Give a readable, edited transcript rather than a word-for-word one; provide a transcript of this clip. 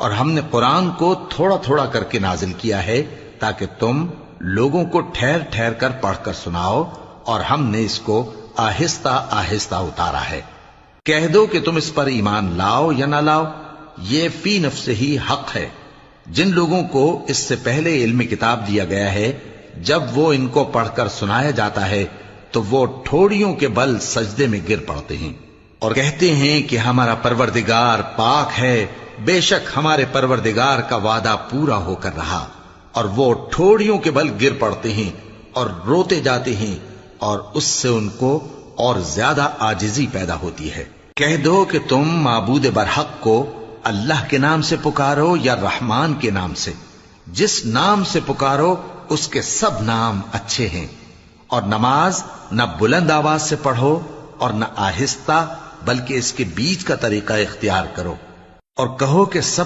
اور ہم نے قرآن کو تھوڑا تھوڑا کر کے نازل کیا ہے تاکہ تم لوگوں کو ٹھہر ٹھہر کر پڑھ کر سناؤ، اور ہم نے اس کو آہستہ آہستہ اتارا ہے۔ کہہ دو کہ تم اس پر ایمان لاؤ یا نہ لاؤ، یہ فی نفس ہی حق ہے۔ جن لوگوں کو اس سے پہلے علم کتاب دیا گیا ہے، جب وہ ان کو پڑھ کر سنایا جاتا ہے تو وہ ٹھوڑیوں کے بل سجدے میں گر پڑتے ہیں اور کہتے ہیں کہ ہمارا پروردگار پاک ہے، بے شک ہمارے پروردگار کا وعدہ پورا ہو کر رہا، اور وہ ٹھوڑیوں کے بل گر پڑتے ہیں اور روتے جاتے ہیں، اور اس سے ان کو اور زیادہ عاجزی پیدا ہوتی ہے۔ کہہ دو کہ تم معبود برحق کو اللہ کے نام سے پکارو یا رحمان کے نام سے، جس نام سے پکارو اس کے سب نام اچھے ہیں، اور نماز نہ بلند آواز سے پڑھو اور نہ آہستہ، بلکہ اس کے بیچ کا طریقہ اختیار کرو، اور کہو کہ سب